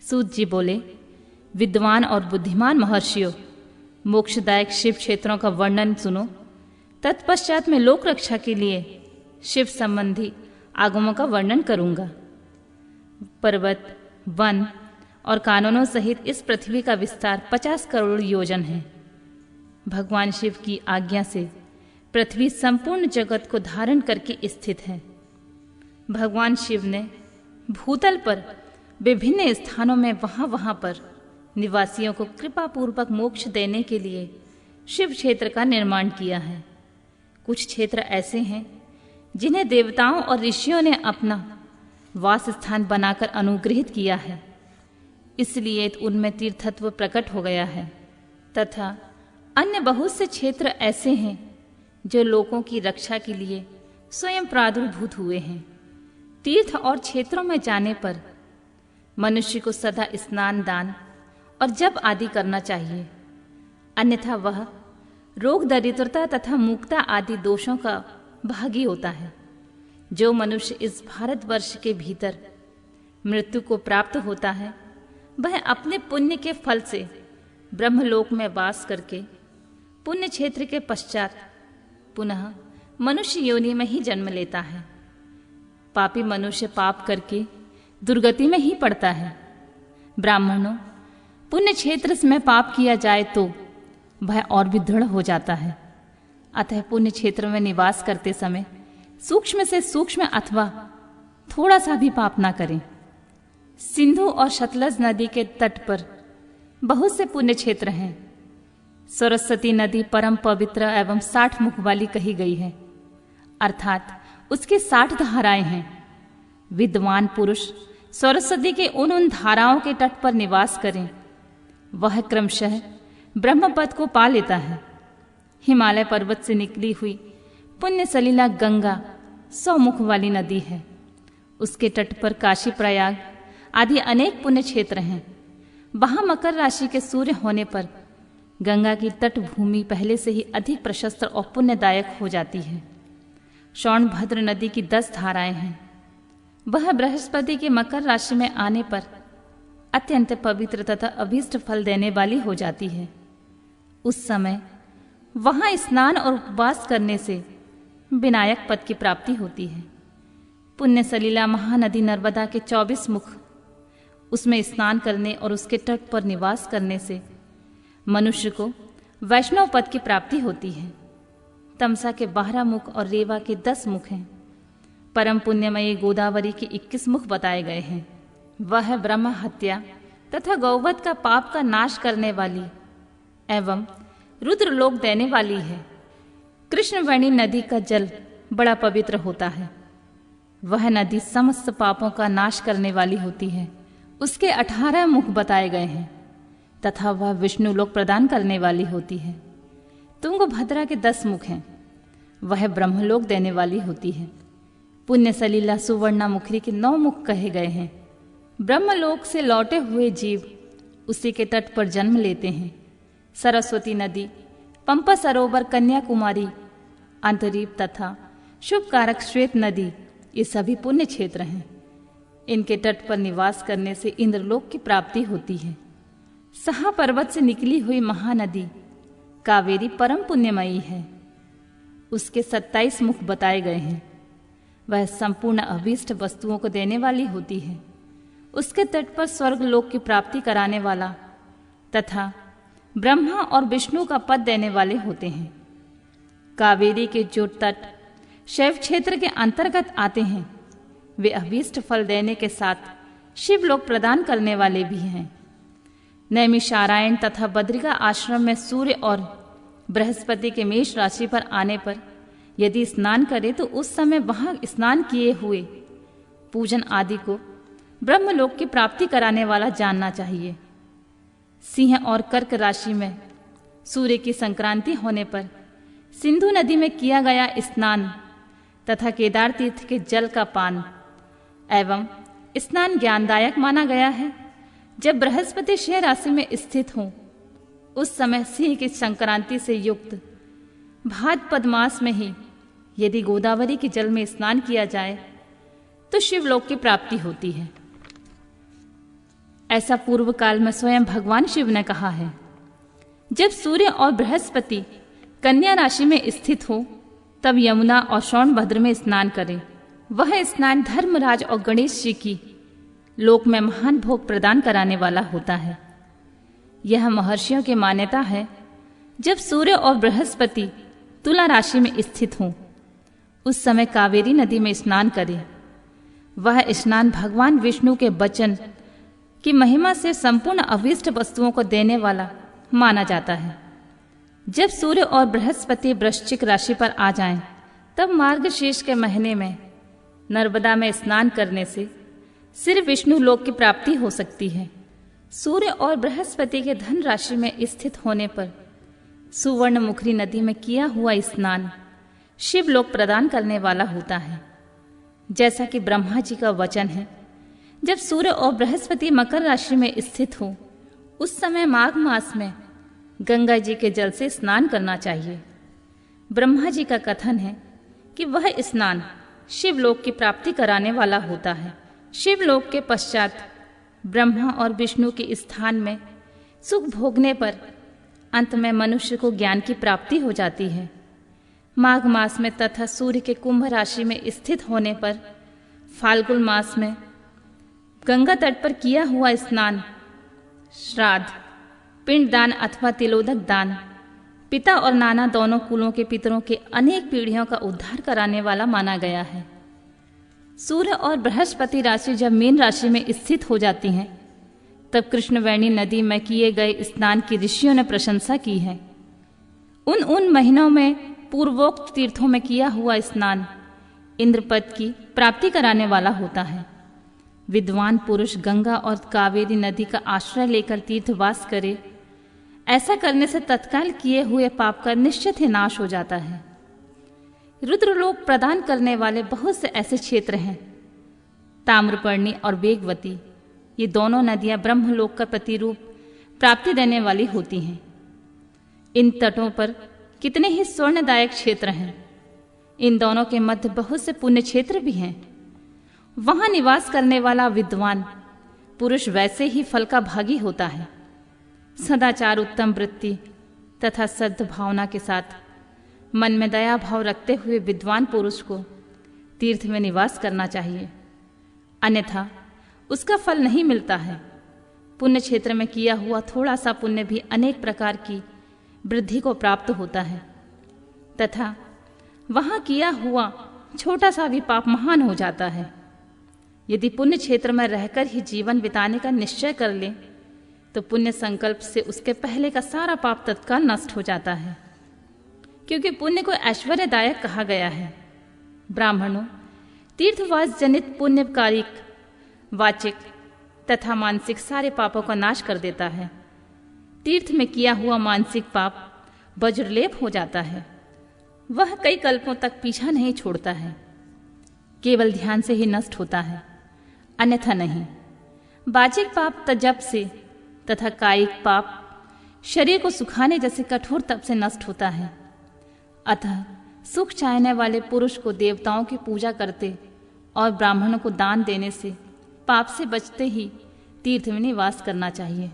सूत जी बोले, विद्वान और बुद्धिमान महर्षियों, मोक्षदायक शिव क्षेत्रों का वर्णन सुनो। तत्पश्चात मैं लोक रक्षा के लिए शिव संबंधी आगमों का वर्णन करूंगा। पर्वत, वन और कानूनों सहित इस पृथ्वी का विस्तार 50 करोड़ योजन है। भगवान शिव की आज्ञा से पृथ्वी संपूर्ण जगत को धारण करके स्थित है। भगवान शिव ने भूतल पर विभिन्न स्थानों में वहां पर निवासियों को कृपा पूर्वक मोक्ष देने के लिए शिव क्षेत्र का निर्माण किया है। कुछ क्षेत्र ऐसे हैं जिन्हें देवताओं और ऋषियों ने अपना वास स्थान बनाकर अनुग्रहित किया है, इसलिए उनमें तीर्थत्व प्रकट हो गया है। तथा अन्य बहुत से क्षेत्र ऐसे हैं जो लोगों की रक्षा के लिए स्वयं प्रादुर्भूत हुए हैं। तीर्थ और क्षेत्रों में जाने पर मनुष्य को सदा स्नान, दान और जप आदि करना चाहिए, अन्यथा वह रोग, दरिद्रता तथा मूकता आदि दोषों का भागी होता है। जो मनुष्य इस भारतवर्ष के भीतर मृत्यु को प्राप्त होता है, वह अपने पुण्य के फल से ब्रह्मलोक में वास करके पुण्य क्षेत्र के पश्चात पुनः मनुष्य योनि में ही जन्म लेता है। पापी मनुष्य पाप करके दुर्गति में ही पड़ता है। ब्राह्मणों, पुण्य क्षेत्र में पाप किया जाए तो वह और भी दृढ़ हो जाता है। अतः पुण्य क्षेत्र में निवास करते समय सूक्ष्म से सूक्ष्म अथवा थोड़ा सा भी पाप ना करें। सिंधु और सतलज नदी के तट पर बहुत से पुण्य क्षेत्र हैं। सरस्वती नदी परम पवित्र एवं 60 मुख वाली कही गई है, अर्थात उसके 60 धाराएं हैं। विद्वान पुरुष सरस्वती के उन धाराओं के तट पर निवास करें, वह क्रमशः ब्रह्मपद को पा लेता है। हिमालय पर्वत से निकली हुई पुण्य सलीला गंगा 100 मुख वाली नदी है। उसके तट पर काशी, प्रयाग आदि अनेक पुण्य क्षेत्र हैं। वहां मकर राशि के सूर्य होने पर गंगा की तट भूमि पहले से ही अधिक प्रशस्त और पुण्यदायक हो जाती है। शौणभद्र नदी की 10 धाराएं हैं। वह बृहस्पति के मकर राशि में आने पर अत्यंत पवित्र तथा अभीष्ट फल देने वाली हो जाती है। उस समय वहां स्नान और उपवास करने से विनायक पद की प्राप्ति होती है। पुण्य सलीला महानदी नर्मदा के 24 मुख, उसमें स्नान करने और उसके तट पर निवास करने से मनुष्य को वैष्णव पद की प्राप्ति होती है। तमसा के 12 मुख और रेवा के 10 मुख हैं। परम पुण्यमयी गोदावरी के 21 मुख बताए गए हैं। वह ब्रह्म हत्या तथा गौवध का पाप का नाश करने वाली एवं रुद्रलोक देने वाली है। कृष्णवेणी नदी का जल बड़ा पवित्र होता है। वह नदी समस्त पापों का नाश करने वाली होती है। उसके 18 मुख बताए गए हैं तथा वह विष्णु लोक प्रदान करने वाली होती है। तुंगभद्रा के 10 मुख हैं। वह ब्रह्मलोक देने वाली होती है। पुण्य सलीला सुवर्णा मुखरी के 9 मुख कहे गए हैं। ब्रह्मलोक से लौटे हुए जीव उसी के तट पर जन्म लेते हैं। सरस्वती नदी, पंपा सरोवर, कन्याकुमारी, अंतरीप तथा शुभकारक श्वेत नदी, ये सभी पुण्य क्षेत्र हैं। इनके तट पर निवास करने से इंद्रलोक की प्राप्ति होती है। सहा पर्वत से निकली हुई महानदी कावेरी परम पुण्यमयी है। उसके 27 मुख बताए गए हैं। वह संपूर्ण अभीष्ट वस्तुओं को देने वाली होती है। उसके तट पर स्वर्ग लोक की प्राप्ति कराने वाला तथा ब्रह्मा और विष्णु का पद देने वाले होते हैं। कावेरी के जो तट शैव क्षेत्र के अंतर्गत आते हैं, वे अभीष्ट फल देने के साथ शिवलोक प्रदान करने वाले भी हैं। नैमिषारण्य तथा बद्रिका आश्रम में सूर्य और बृहस्पति के मेष राशि पर आने पर यदि स्नान करे तो उस समय वहां स्नान किए हुए पूजन आदि को ब्रह्मलोक की प्राप्ति कराने वाला जानना चाहिए। सिंह और कर्क राशि में सूर्य की संक्रांति होने पर सिंधु नदी में किया गया स्नान तथा केदार तीर्थ के जल का पान एवं स्नान ज्ञानदायक माना गया है। जब बृहस्पति सिंह राशि में स्थित हो उस समय सिंह की संक्रांति से युक्त भाद्रपद मास में ही यदि गोदावरी के जल में स्नान किया जाए तो शिवलोक की प्राप्ति होती है। ऐसा पूर्व काल में स्वयं भगवान शिव ने कहा है। जब सूर्य और बृहस्पति कन्या राशि में स्थित हो तब यमुना और सोनभद्र में स्नान करें। वह स्नान धर्मराज और गणेश जी की लोक में महान भोग प्रदान कराने वाला होता है। यह महर्षियों की मान्यता है। जब सूर्य और बृहस्पति तुला राशि में स्थित हों उस समय कावेरी नदी में स्नान करें। वह स्नान भगवान विष्णु के वचन की महिमा से संपूर्ण अभीष्ट वस्तुओं को देने वाला माना जाता है। जब सूर्य और बृहस्पति वृश्चिक राशि पर आ जाएं, तब मार्गशीर्ष के महीने में नर्मदा में स्नान करने से सिर्फ विष्णु लोक की प्राप्ति हो सकती है। सूर्य और बृहस्पति के धन राशि में स्थित होने पर सुवर्णमुखी नदी में किया हुआ स्नान शिव लोक प्रदान करने वाला होता है। जैसा कि ब्रह्मा जी का वचन है, जब सूर्य और बृहस्पति मकर राशि में स्थित हो उस समय माघ मास में गंगा जी के जल से स्नान करना चाहिए। ब्रह्मा जी का कथन है कि वह स्नान शिवलोक की प्राप्ति कराने वाला होता है। शिवलोक के पश्चात ब्रह्मा और विष्णु के स्थान में सुख भोगने पर अंत में मनुष्य को ज्ञान की प्राप्ति हो जाती है। माघ मास में तथा सूर्य के कुंभ राशि में स्थित होने पर फाल्गुन मास में गंगा तट पर किया हुआ स्नान श्राद्ध, पिंडदान अथवा तिलोदक दान पिता और नाना दोनों कुलों के पितरों के अनेक पीढ़ियों का उद्धार कराने वाला माना गया है। सूर्य और बृहस्पति राशि जब मीन राशि में स्थित हो जाती हैं तब कृष्णवेणी नदी में किए गए स्नान की ऋषियों ने प्रशंसा की है। उन महीनों में पूर्वोक्त तीर्थों में किया हुआ स्नान इंद्रपद की प्राप्ति कराने वाला होता है। विद्वान पुरुष गंगा और कावेरी नदी का आश्रय लेकर तीर्थवास करे। ऐसा करने से तत्काल किए हुए पाप का निश्चित ही नाश हो जाता है। रुद्रलोक प्रदान करने वाले बहुत से ऐसे क्षेत्र हैं। ताम्रपर्णी और वेगवती, ये दोनों नदियां ब्रह्मलोक का प्रतिरूप प्राप्ति देने वाली होती हैं। इन तटों पर कितने ही स्वर्णदायक क्षेत्र हैं। इन दोनों के मध्य बहुत से पुण्य क्षेत्र भी हैं। वहां निवास करने वाला विद्वान पुरुष वैसे ही फल का भागी होता है। सदाचार, उत्तम वृत्ति तथा सद्भावना के साथ मन में दया भाव रखते हुए विद्वान पुरुष को तीर्थ में निवास करना चाहिए, अन्यथा उसका फल नहीं मिलता है। पुण्य क्षेत्र में किया हुआ थोड़ा सा पुण्य भी अनेक प्रकार की वृद्धि को प्राप्त होता है तथा वहां किया हुआ छोटा सा भी पाप महान हो जाता है। यदि पुण्य क्षेत्र में रहकर ही जीवन बिताने का निश्चय कर ले तो पुण्य संकल्प से उसके पहले का सारा पाप तत्काल नष्ट हो जाता है, क्योंकि पुण्य को ऐश्वर्यदायक कहा गया है। ब्राह्मणों, तीर्थवास जनित पुण्य कारिक, वाचिक तथा मानसिक सारे पापों का नाश कर देता है। तीर्थ में किया हुआ मानसिक पाप वज्रलेप हो जाता है। वह कई कल्पों तक पीछा नहीं छोड़ता है, केवल ध्यान से ही नष्ट होता है, अन्यथा नहीं। बाचिक पाप तजब से तथा कायिक पाप शरीर को सुखाने जैसे कठोर तप से नष्ट होता है। अतः सुख चाहने वाले पुरुष को देवताओं की पूजा करते और ब्राह्मणों को दान देने से पाप से बचते ही तीर्थ में निवास करना चाहिए।